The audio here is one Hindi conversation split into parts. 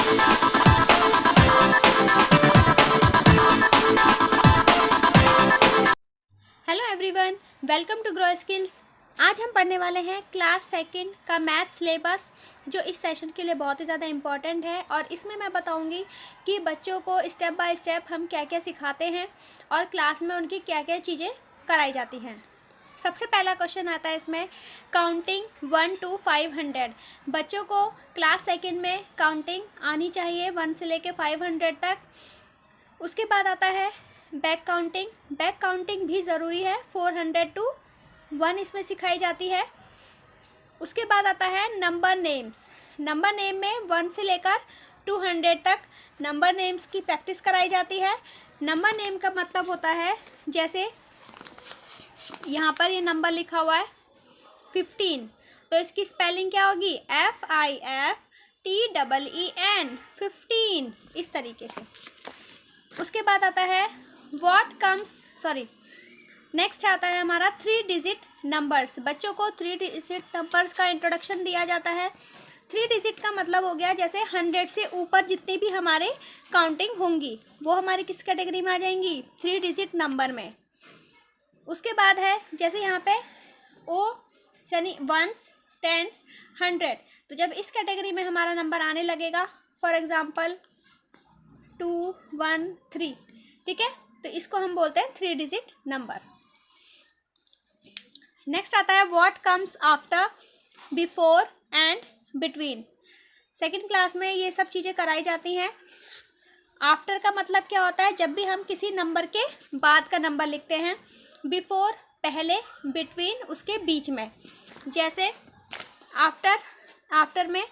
Hello everyone, welcome to grow skills. आज हम पढ़ने वाले हैं क्लास सेकंड का मैथ सिलेबस, जो इस सेशन के लिए बहुत ही ज़्यादा इम्पॉर्टेंट है। और इसमें मैं बताऊंगी कि बच्चों को स्टेप बाय स्टेप हम क्या क्या सिखाते हैं और क्लास में उनकी क्या क्या चीज़ें कराई जाती हैं। सबसे पहला क्वेश्चन आता है इसमें, काउंटिंग 1 to 500। बच्चों को क्लास सेकंड में काउंटिंग आनी चाहिए 1 से लेके 500 तक। उसके बाद आता है बैक काउंटिंग। बैक काउंटिंग भी ज़रूरी है, 400 to 1 इसमें सिखाई जाती है। उसके बाद आता है नंबर नेम्स। नंबर नेम में 1 से लेकर 200 तक नंबर नेम्स की प्रैक्टिस कराई जाती है। नंबर नेम का मतलब होता है, जैसे यहाँ पर ये नंबर लिखा हुआ है 15, तो इसकी स्पेलिंग क्या होगी, FIFTEEN, 15, इस तरीके से। उसके बाद आता है नेक्स्ट आता है हमारा 3 डिजिट नंबर्स। बच्चों को 3 डिजिट नंबर्स का इंट्रोडक्शन दिया जाता है। 3 डिजिट का मतलब हो गया, जैसे 100 से ऊपर जितनी भी हमारे काउंटिंग होंगी वो हमारी किस कैटेगरी में आ जाएंगी, 3 डिजिट नंबर में। उसके बाद है जैसे यहाँ पे यानी 1s, 10s, 100, तो जब इस कैटेगरी में हमारा नंबर आने लगेगा, फॉर एग्जाम्पल 2, 1, 3, ठीक है, तो इसको हम बोलते हैं 3 डिजिट नंबर। नेक्स्ट आता है what comes after, before and between. Second class में ये सब चीज़ें कराई जाती हैं। आफ्टर का मतलब क्या होता है, जब भी हम किसी नंबर के बाद का नंबर लिखते हैं। बिफोर पहले, बिटवीन उसके बीच में। जैसे आफ्टर में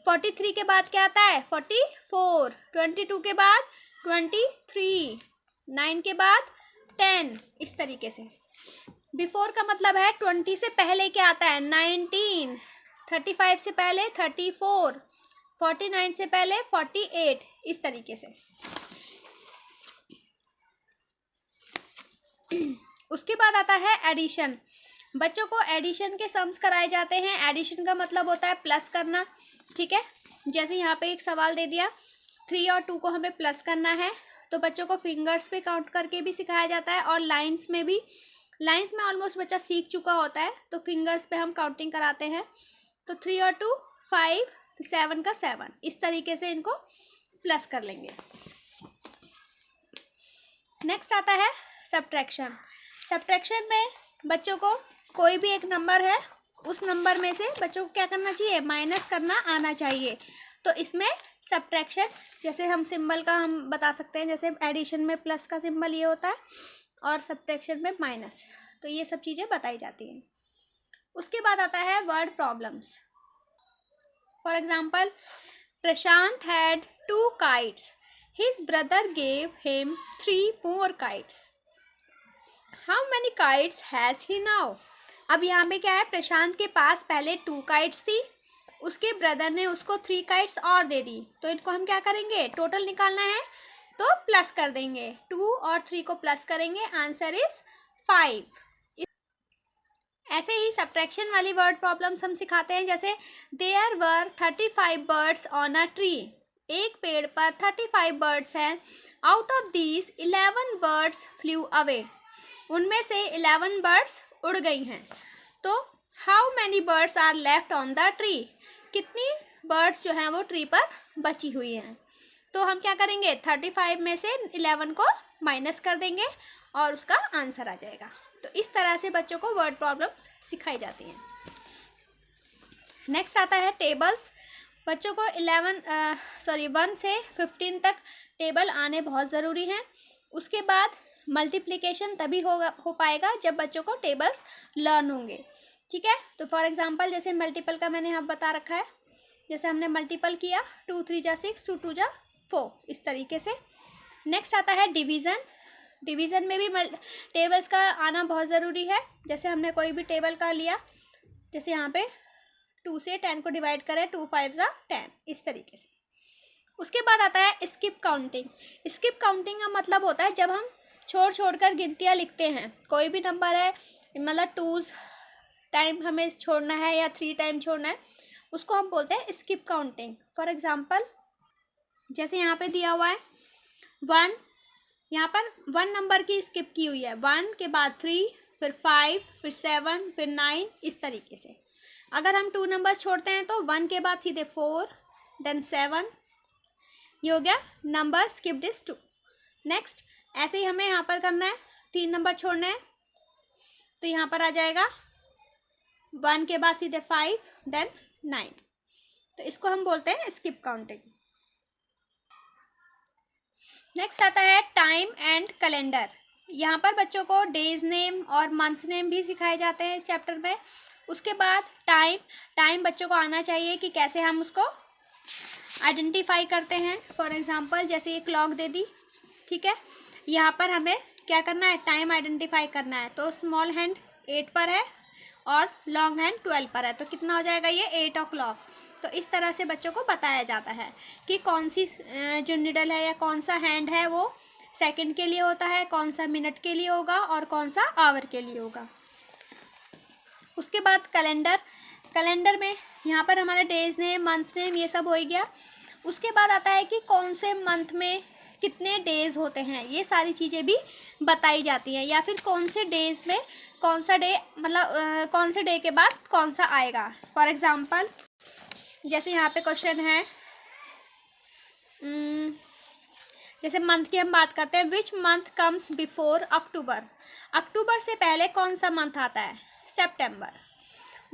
43 के बाद क्या आता है, 44, 22 के बाद 23, 9 के बाद 10, इस तरीके से। बिफोर का मतलब है 20 से पहले क्या आता है, 19, 35 से पहले 34, 49 से पहले 48, इस तरीके से। उसके बाद आता है एडिशन। बच्चों को एडिशन के सम्स कराए जाते हैं। एडिशन का मतलब होता है प्लस करना, ठीक है। जैसे यहाँ पे एक सवाल दे दिया, 3 और 2 को हमें प्लस करना है, तो बच्चों को फिंगर्स पे काउंट करके भी सिखाया जाता है और लाइंस में भी। लाइंस में ऑलमोस्ट बच्चा सीख चुका होता है, तो फिंगर्स पे हम काउंटिंग कराते हैं। तो 3 और 2 5, 7 का 7, इस तरीके से इनको प्लस कर लेंगे। नेक्स्ट आता है सब्ट्रैक्शन। सब्ट्रैक्शन में बच्चों को कोई भी एक नंबर है, उस नंबर में से बच्चों को क्या करना चाहिए, माइनस करना आना चाहिए। तो इसमें सब्ट्रैक्शन, जैसे हम सिंबल का हम बता सकते हैं, जैसे एडिशन में प्लस का सिंबल ये होता है और सब्ट्रैक्शन में माइनस, तो ये सब चीज़ें बताई जाती हैं। उसके बाद आता है word problems. For example, Prashant had 2 kites, his brother gave him 3 more kites, how many kites has he now? अब यहाँ पे क्या है, प्रशांत के पास पहले 2 kites थी, उसके ब्रदर ने उसको 3 kites और दे दी, तो इनको हम क्या करेंगे, टोटल निकालना है तो प्लस कर देंगे, 2 और 3 को प्लस करेंगे, आंसर इज 5। ऐसे ही सब्ट्रैक्शन वाली वर्ड प्रॉब्लम्स हम सिखाते हैं। जैसे there were 35 birds on a tree, एक पेड़ पर 35 बर्ड्स हैं, out of these 11 birds flew away, उनमें से 11 बर्ड्स उड़ गई हैं। तो how many birds are left on the tree, कितनी बर्ड्स जो हैं वो ट्री पर बची हुई हैं। तो हम क्या करेंगे, 35 में से 11 को माइनस कर देंगे और उसका आंसर आ जाएगा। तो इस तरह से बच्चों को वर्ड प्रॉब्लम्स सिखाई जाती हैं। नेक्स्ट आता है टेबल्स। बच्चों को 1 से 15 तक टेबल आने बहुत ज़रूरी हैं। उसके बाद मल्टीप्लिकेशन तभी हो पाएगा जब बच्चों को टेबल्स लर्न होंगे, ठीक है। तो फॉर एग्जांपल, जैसे मल्टीपल का मैंने यहाँ बता रखा है, जैसे हमने मल्टीपल किया 2 3 जा 6, 2 2 जा 4, इस तरीके से। नेक्स्ट आता है डिवीज़न। डिवीज़न में भी टेबल्स का आना बहुत ज़रूरी है। जैसे हमने कोई भी टेबल का लिया, जैसे यहाँ पे 2 से 10 को डिवाइड करें, 2 5 जा 10, इस तरीके से। उसके बाद आता है स्किप काउंटिंग। स्किप काउंटिंग का मतलब होता है जब हम छोड़ कर गिनतियाँ लिखते हैं। कोई भी नंबर है, मतलब 2 टाइम हमें छोड़ना है या 3 टाइम छोड़ना है, उसको हम बोलते हैं स्किप काउंटिंग। फॉर एग्जांपल जैसे यहाँ पे दिया हुआ है 1, यहाँ पर 1 नंबर की स्किप की हुई है, 1 के बाद 3, फिर 5, फिर 7, फिर 9, इस तरीके से। अगर हम 2 नंबर छोड़ते हैं तो 1 के बाद सीधे 4, देन 7, ये हो गया नंबर स्किप्ड इज 2। नेक्स्ट ऐसे ही हमें यहाँ पर करना है, 3 नंबर छोड़ना है, तो यहाँ पर आ जाएगा 1 के बाद सीधे 5, देन 9। तो इसको हम बोलते हैं स्किप काउंटिंग। नेक्स्ट आता है टाइम एंड कैलेंडर। यहाँ पर बच्चों को डेज नेम और मंथ्स नेम भी सिखाए जाते हैं इस चैप्टर में। उसके बाद टाइम बच्चों को आना चाहिए कि कैसे हम उसको आइडेंटिफाई करते हैं। फॉर एग्जांपल जैसे ये क्लॉक दे दी, ठीक है, यहाँ पर हमें क्या करना है, टाइम आइडेंटिफाई करना है। तो स्मॉल हैंड 8 पर है और लॉन्ग हैंड 12 पर है, तो कितना हो जाएगा ये 8 o'clock। तो इस तरह से बच्चों को बताया जाता है कि कौन सी जो निडल है या कौन सा हैंड है वो सेकंड के लिए होता है, कौन सा मिनट के लिए होगा और कौन सा आवर के लिए होगा। उसके बाद कैलेंडर में यहाँ पर हमारा डेज नेम, मंथ्स नेम, ये सब हो गया। उसके बाद आता है कि कौन से मंथ में कितने डेज होते हैं, ये सारी चीज़ें भी बताई जाती हैं। या फिर कौन से डेज में कौन सा डे, मतलब कौन से डे के बाद कौन सा आएगा। फॉर एग्जांपल जैसे यहाँ पे क्वेश्चन है, जैसे मंथ की हम बात करते हैं, which month comes before October. अक्टूबर से पहले कौन सा मंथ आता है, सितंबर।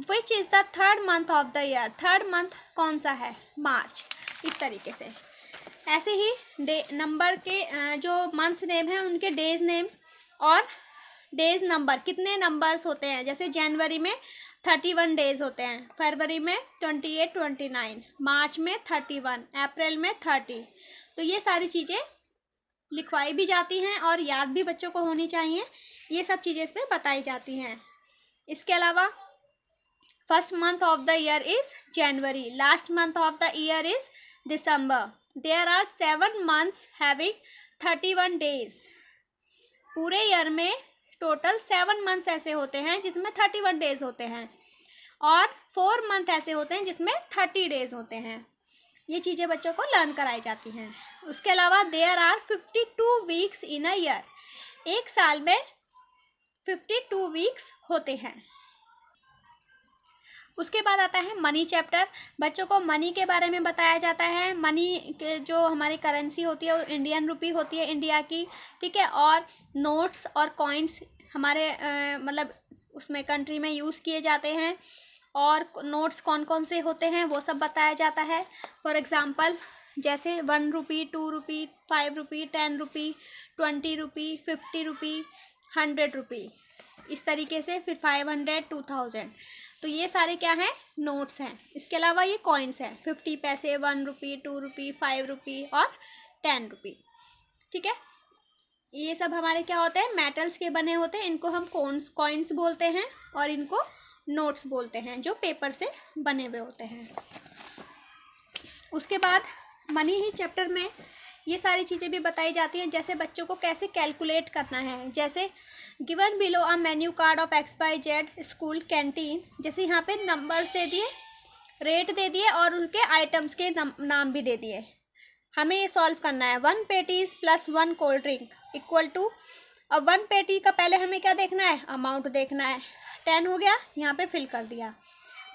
Which is the third month of the year, third month कौन सा है, मार्च। इस तरीके से ऐसे ही डे नंबर के जो मंथ्स नेम हैं उनके डेज नेम और डेज नंबर, कितने नंबर्स होते हैं। जैसे जनवरी में 31 डेज होते हैं, फरवरी में 28, 29, मार्च में 31, अप्रैल में 30। तो ये सारी चीज़ें लिखवाई भी जाती हैं और याद भी बच्चों को होनी चाहिए। ये सब चीज़ें इसमें बताई जाती हैं। इसके अलावा first month of the year is January, last month of the year is December. There are 7 months having 31 days। पूरे ईयर में टोटल 7 months ऐसे होते हैं जिसमें 31 days होते हैं और 4 month ऐसे होते हैं जिसमें 30 days होते हैं। ये चीज़ें बच्चों को लर्न कराई जाती हैं। उसके अलावा there are 52 weeks in a year, एक साल में 52 weeks होते हैं। उसके बाद आता है मनी चैप्टर। बच्चों को मनी के बारे में बताया जाता है। मनी के जो हमारी करेंसी होती है वो इंडियन रुपी होती है, इंडिया की, ठीक है। और नोट्स और कॉइन्स हमारे मतलब उसमें कंट्री में यूज़ किए जाते हैं। और नोट्स कौन कौन से होते हैं वो सब बताया जाता है। फॉर एग्ज़ाम्पल जैसे 1 रुपी, 2 रुपी, 5 रुपी, 10 रुपी, 20 रुपी, 50 रुपी, 100 रुपी, इस तरीके से। फिर 500, 2000। तो ये सारे क्या हैं, नोट्स हैं। इसके अलावा ये कॉइन्स हैं, 50 पैसे, 1 रुपी, 2 रुपी, 5 रुपी और 10 रुपी, ठीक है। ये सब हमारे क्या होते हैं, मेटल्स के बने होते हैं। इनको हम कॉइन्स बोलते हैं और इनको नोट्स बोलते हैं, जो पेपर से बने हुए होते हैं। उसके बाद मनी ही चैप्टर में ये सारी चीज़ें भी बताई जाती हैं, जैसे बच्चों को कैसे कैलकुलेट करना है। जैसे given below a menu card of XYZ school canteen. जैसे यहाँ पे नंबर्स दे दिए, रेट दे दिए और उनके आइटम्स के नाम भी दे दिए। हमें ये सॉल्व करना है। 1 patties plus 1 cold drink equal to, अब 1 पेटी का पहले हमें क्या देखना है, अमाउंट देखना है। 10 हो गया, यहाँ पे फिल कर दिया।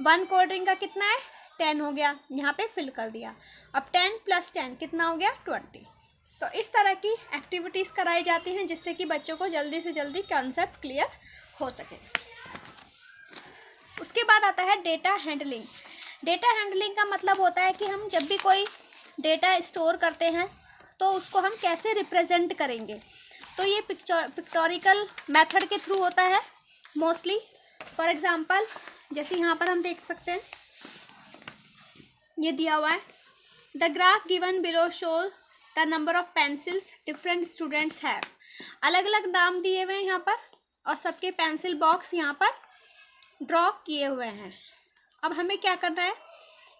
1 कोल्ड ड्रिंक का कितना है, 10 हो गया, यहाँ पे फिल कर दिया। अब 10 + 10 कितना हो गया, 20। तो इस तरह की एक्टिविटीज़ कराई जाती हैं जिससे कि बच्चों को जल्दी से जल्दी कॉन्सेप्ट क्लियर हो सके। उसके बाद आता है डेटा हैंडलिंग। डेटा हैंडलिंग का मतलब होता है कि हम जब भी कोई डेटा स्टोर करते हैं तो उसको हम कैसे रिप्रेजेंट करेंगे। तो ये पिक्टोरिकल मेथड के थ्रू होता है मोस्टली। फॉर एग्जांपल जैसे यहाँ पर हम देख सकते हैं, ये दिया हुआ है, the graph given below show the number of pencils different students have. अलग अलग नाम दिए हुए हैं यहाँ पर और सबके पेंसिल बॉक्स यहाँ पर ड्रॉ किए हुए हैं। अब हमें क्या करना है,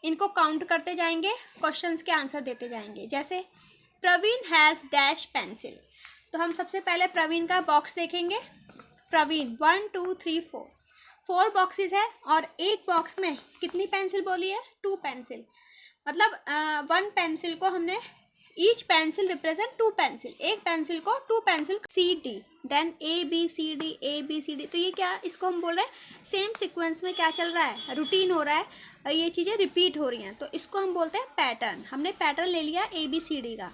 इनको काउंट करते जाएंगे, क्वेश्चंस के आंसर देते जाएंगे। जैसे प्रवीण हैज़ डैश पेंसिल, तो हम सबसे पहले प्रवीण का बॉक्स देखेंगे। प्रवीण 1 2 3 4 बॉक्सेस है और एक बॉक्स में कितनी पेंसिल बोली है, 2 पेंसिल। मतलब 1 पेंसिल को हमने ईच पेंसिल रिप्रेजेंट 2 पेंसिल, एक पेंसिल को 2 pencil C D, then A B C D, A B C D. तो ये क्या, इसको हम बोल रहे हैं सेम सीक्वेंस में क्या चल रहा है, रूटीन हो रहा है, ये चीज़ें रिपीट हो रही हैं, तो इसको हम बोलते हैं पैटर्न। हमने पैटर्न ले लिया ए बी सी डी का।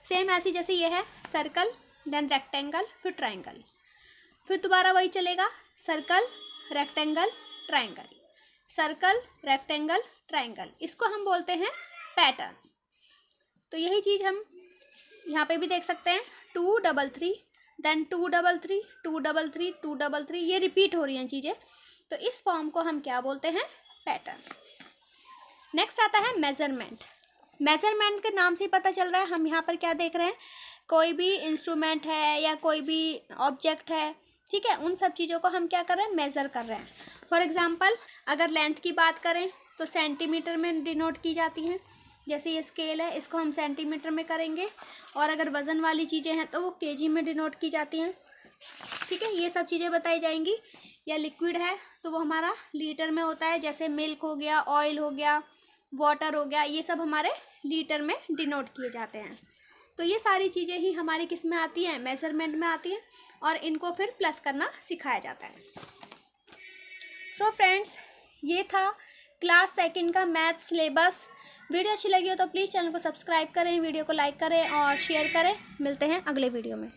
सेम ऐसी जैसे ये है सर्कल, देन रेक्टेंगल, फिर ट्राइंगल, फिर दोबारा वही चलेगा, circle rectangle triangle, circle rectangle triangle, इसको हम बोलते हैं पैटर्न। तो यही चीज़ हम यहाँ पे भी देख सकते हैं, 2 3 3, देन 2 3 3, 2 3 3, 2 3 3, ये रिपीट हो रही हैं चीज़ें, तो इस फॉर्म को हम क्या बोलते हैं, पैटर्न। नेक्स्ट आता है मेजरमेंट। मेजरमेंट के नाम से ही पता चल रहा है, हम यहाँ पर क्या देख रहे हैं, कोई भी इंस्ट्रूमेंट है या कोई भी ऑब्जेक्ट है, ठीक है, उन सब चीज़ों को हम क्या कर रहे हैं, मेज़र कर रहे हैं। फॉर एग्जांपल अगर लेंथ की बात करें तो सेंटीमीटर में डिनोट की जाती हैं, जैसे ये स्केल है इसको हम सेंटीमीटर में करेंगे, और अगर वज़न वाली चीज़ें हैं तो वो केजी में डिनोट की जाती हैं, ठीक है, ये सब चीज़ें बताई जाएंगी। या लिक्विड है तो वो हमारा लीटर में होता है, जैसे मिल्क हो गया, ऑयल हो गया, वाटर हो गया, ये सब हमारे लीटर में डिनोट किए जाते हैं। तो ये सारी चीज़ें ही हमारी किस में आती हैं, मेजरमेंट में आती हैं, और इनको फिर प्लस करना सिखाया जाता है। सो फ्रेंड्स, ये था क्लास सेकंड का मैथ सिलेबस। वीडियो अच्छी लगी हो तो प्लीज़ चैनल को सब्सक्राइब करें, वीडियो को लाइक करें और शेयर करें। मिलते हैं अगले वीडियो में।